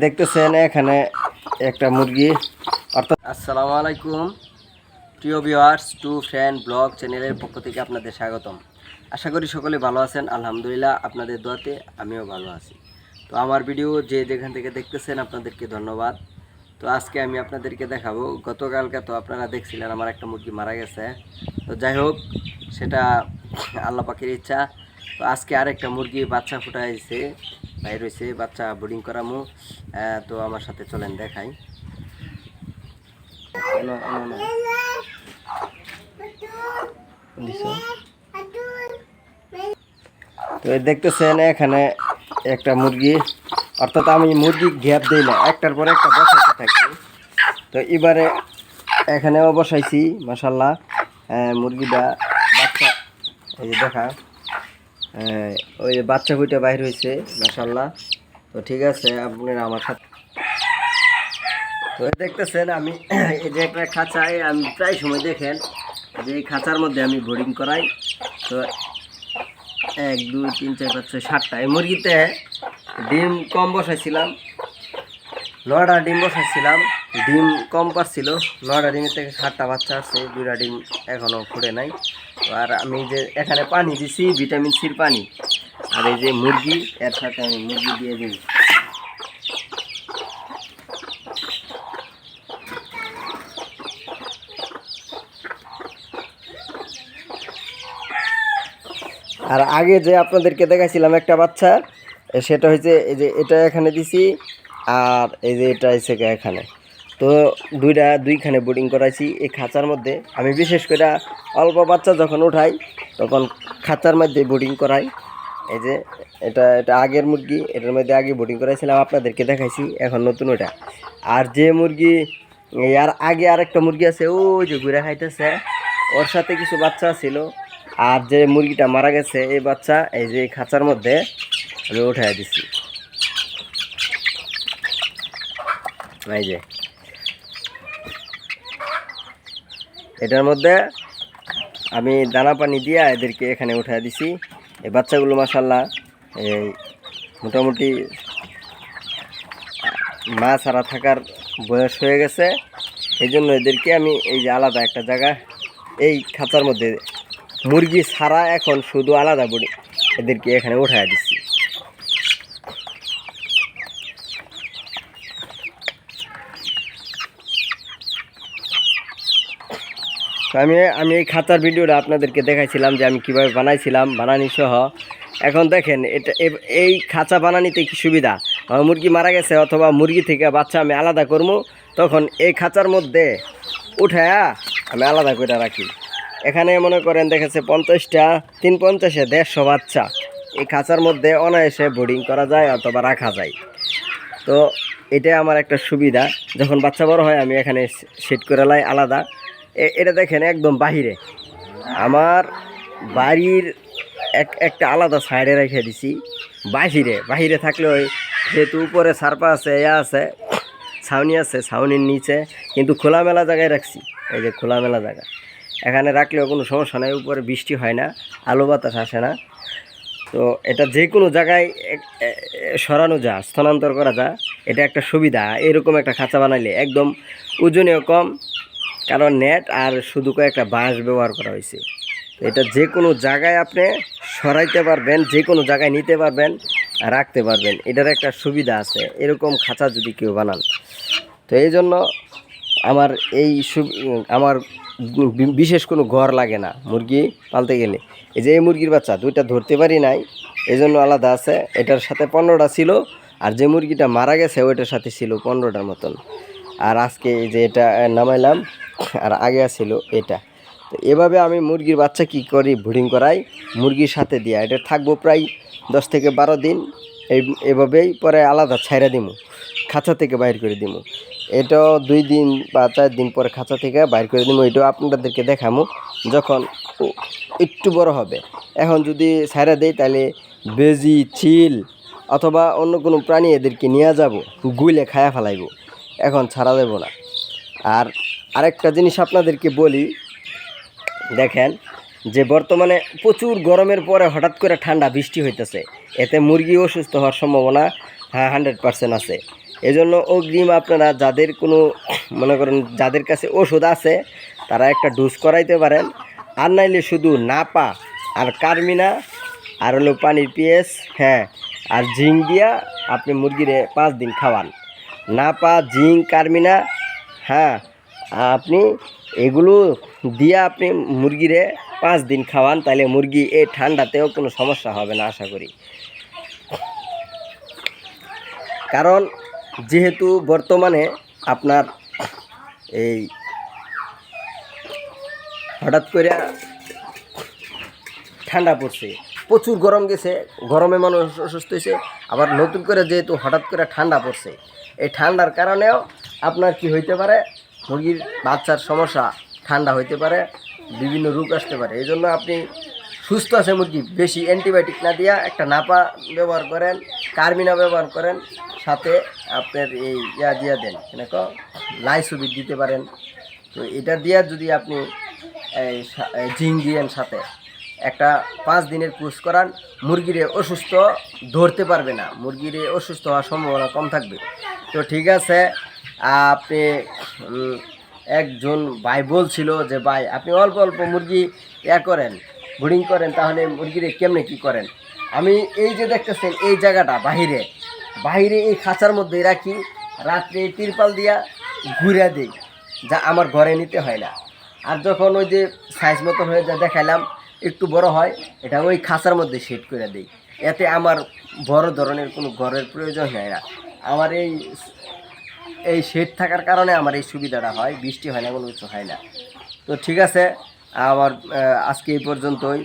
দেখতেছেন এখানে একটা মুরগি অর্থাৎ আসসালামু আলাইকুম প্রিয় ভিউয়ার্স টু ফ্রেন্ড ব্লগ চ্যানেলের পক্ষ থেকে আপনাদের স্বাগতম। আশা করি সকলে ভালো আছেন। আলহামদুলিল্লাহ আপনাদের দোয়াতে আমিও ভালো আছি। তো আমার ভিডিও যে যেখান থেকে দেখতেছেন আপনাদেরকে ধন্যবাদ। তো আজকে আমি আপনাদেরকে দেখাবো, গতকালকে তো আপনারা দেখছিলেন আমার একটা মুরগি মারা গেছে। তো যাই হোক, সেটা আল্লাহ পাকের ইচ্ছা। তো আজকে আরেকটা মুরগি বাচ্চা ফুটাইছে, বাইর হয়েছে, বাচ্চা বোর্ডিং করামু। তো আমার সাথে চলেন দেখাই। তো দেখতেছেন এখানে একটা মুরগি, অর্থাৎ আমি মুরগি গ্যাপ দিই না, একটার পরে একটা বসাইতে থাকি। তো এবারে এখানেও বসাইছি, মাশাল্লাহ। মুরগিটা বাচ্চা, এই যে দেখা, ওই যে বাচ্চা বইটা বাইর হয়েছে, মাশাল্লাহ। তো ঠিক আছে, আপনারা আমার সাথে। তো দেখতেছেন আমি এই যে একটা খাঁচায়, আমি প্রায় সময় দেখেন যে এই খাঁচার মধ্যে আমি বোর্ডিং করাই। তো 1 2 3 4 5 6 7টা এই মুরগিতে ডিম কম বসাইছিলাম, 9টা ডিম বসাইছিলাম। ডিম কম পাচ্ছিল, 9টা ডিমের থেকে 7টা বাচ্চা আছে, 2টা ডিম এখনও ফুটে নাই। আর আমি যে এখানে পানি দিছি, ভিটামিন সির পানি, আর এই যে মুরগি, এর সাথে আমি মুরগি দিয়ে দিই। আর আগে যে আপনাদেরকে দেখাইছিলাম একটা বাচ্চা, সেটা হয়েছে এই যে এটা এখানে দিছি, আর এই যে এটা এসে এখানে। তো দুইখানে বোর্ডিং করাইছি এই খাঁচার মধ্যে। আমি বিশেষ করে অল্প বাচ্চা যখন উঠাই তখন খাঁচার মধ্যে বোর্ডিং করাই। এই যে এটা এটা আগের মুরগি, এটার মধ্যে আগে বোর্ডিং করাইছিলাম, আপনাদেরকে দেখাইছি। এখন নতুন ওটা। আর যে মুরগি, আর আগে আরেকটা মুরগি আছে, ওই যে ঘুরে খাইতেছে, ওর সাথে কিছু বাচ্চা ছিল। আর যে মুরগিটা মারা গেছে, এই বাচ্চা এই যে খাঁচার মধ্যে আমি উঠাই দিছি। এই যে এটার মধ্যে আমি দানা পানি দিয়ে এদেরকে এখানে উঠাই দিছি। এই বাচ্চাগুলো মাশাল্লাহ এই মোটামুটি মা ছাড়া থাকার বয়স হয়ে গেছে। এই জন্য এদেরকে আমি এই যে আলাদা একটা জায়গা, এই খাঁচার মধ্যে মুরগি ছাড়া এখন শুধু আলাদা বডি এদেরকে এখানে উঠাই দিচ্ছি। তো আমি এই খাঁচার ভিডিওটা আপনাদেরকে দেখাইছিলাম যে আমি কিভাবে বানাইছিলাম, বানানি সহ। এখন দেখেন এটা, এই খাঁচা বানানিতে কি সুবিধা, মুরগি মারা গেছে অথবা মুরগি থেকে বাচ্চা আমি আলাদা করবো, তখন এই খাঁচার মধ্যে উঠায়া আমি আলাদা করে রাখি। এখানে মনে করেন দেখেছে 50টা, 3 50-এ 150 বাচ্চা এই খাঁচার মধ্যে অনায়াসে বোর্ডিং করা যায় অথবা রাখা যায়। তো এটাই আমার একটা সুবিধা। যখন বাচ্চা বড় হয় আমি এখানে সেট করে লাই আলাদা। এটা দেখেন একদম বাহিরে, আমার বাড়ির একটা আলাদা সাইডে রেখে দিছি। বাহিরে থাকলে ওই যেহেতু উপরে সারপা আছে, আছে ছাউনি আছে, ছাউনির নিচে কিন্তু খোলামেলা জায়গায় রাখছি। এই যে খোলামেলা জায়গা, এখানে রাখলেও কোনো সমস্যা নেই, উপরে বৃষ্টি হয় না, আলো বাতাস আসে না। তো এটা যে কোনো জায়গায় সরানো যায়, স্থানান্তর করা যায়। এটা একটা সুবিধা। এরকম একটা খাঁচা বানাইলে একদম ওজনেও কম, কারণ নেট আর শুধু কয়েকটা বাঁশ ব্যবহার করা হয়েছে। এটা যে কোনো জায়গায় আপনি সরাইতে পারবেন, যে কোনো জায়গায় নিতে পারবেন, রাখতে পারবেন। এটার একটা সুবিধা আছে এরকম খাঁচা যদি কেউ বানান। তো এই জন্য আমার আমার বিশেষ কোনো ঘর লাগে না মুরগি পালতে গেলে। এই যে এই মুরগির বাচ্চা 2টা ধরতে পারি নাই, এই জন্য আলাদা আছে। এটার সাথে 15টা ছিল, আর যে মুরগিটা মারা গেছে ওইটার সাথে ছিল 15টার মতন। আর আজকে এই যে এটা নামাইলাম, আর আগে ছিল এটা। তো এভাবে আমি মুরগির বাচ্চা কি করি, ব্রিডিং করাই মুরগির সাথে দিয়া। এটা থাকবো প্রায় 10 থেকে 12 দিন। এভাবেই পরে আলাদা ছাইরা দিমু, খাঁচা থেকে বাইর করে দিমু। এটাও 2 দিন বা 4 দিন পরে খাঁচা থেকে বাইর করে দিমু। এটাও আপনাদেরকে দেখামু যখন একটু বড় হবে। এখন যদি ছাইরা দেই তাহলে বেজি, চিল অথবা অন্য কোনো প্রাণী এদেরকে নিয়ে যাব, গুলে খায়া ফেলাইব। এখন ছাড়া দেব না। আর আরেকটা জিনিস আপনাদেরকে বলি, দেখেন যে বর্তমানে প্রচুর গরমের পরে হঠাৎ করে ঠান্ডা বৃষ্টি হইতেছে, এতে মুরগি অসুস্থ হওয়ার সম্ভাবনা 100% আছে। এজন্য অগ্রিম আপনারা যাদের কোনো মনে করেন যাদের কাছে ওষুধ আছে তারা একটা ডোজ করাইতে পারেন, আর নাইলে শুধু নাপা আর কার্মিনা আর হলো পানির পিএস, হ্যাঁ, আর জিঙ্ক দিয়া আপনি মুরগিরে 5 দিন খাওয়ান। নাপা, জিঙ্ক, কার্মিনা, হ্যাঁ, আপনি এগুলো দিয়া আপনি মুরগিরে 5 দিন খাওয়ান, তাহলে মুরগি এই ঠান্ডাতেও কোনো সমস্যা হবে না আশা করি। কারণ যেহেতু বর্তমানে আপনার এই হঠাৎ করে ঠান্ডা পড়ছে, প্রচুর গরম গেছে, গরমে মানুষ অসুস্থ হয়েছে, আবার নতুন করে যেহেতু হঠাৎ করে ঠান্ডা পড়ছে, এই ঠান্ডার কারণেও আপনার কি হইতে পারে, মুরগির বাচ্চার সমস্যা, ঠান্ডা হইতে পারে, বিভিন্ন রোগ আসতে পারে। এই জন্য আপনি সুস্থ আছে মুরগি বেশি অ্যান্টিবায়োটিক না দিয়া একটা নাপা ব্যবহার করেন, কার্মিনা ব্যবহার করেন, সাথে আপনার এই দিয়া দেন, লাইসোবিট দিতে পারেন। তো এটা দিয়া যদি আপনি এই জিঙ্ক দিয়েন সাথে, একটা 5 দিনের কোর্স করান, মুরগিরে অসুস্থ ধরতে পারবে না, মুরগিরে অসুস্থ হওয়ার সম্ভাবনা কম থাকবে। তো ঠিক আছে, আপনি একজন ভাই বলছিল যে ভাই আপনি অল্প অল্প মুরগি করেন, ব্রিডিং করেন, তাহলে মুরগিরে কেমনে কি করেন। আমি এই যে দেখতেছেন এই জায়গাটা বাহিরে বাহিরে এই খাঁচার মধ্যেই রাখি, রাত্রে তিরপাল দিয়া ঘুরে দিই, যা আমার ঘরে নিতে হয় না। আর যখন ওই যে সাইজ মতন হয়ে যা দেখাইলাম একটু বড় হয়, এটা ওই খাঁচার মধ্যে সেট করে দিই, এতে আমার বড় ধরনের কোনো ঘরের প্রয়োজন হয় না। আমার এই শেড থাকার কারণে আমার এই সুবিধাটা হয়, বৃষ্টি হয় না, কোনো কিছু হয় না। তো ঠিক আছে, আমার আজকে এই পর্যন্তই।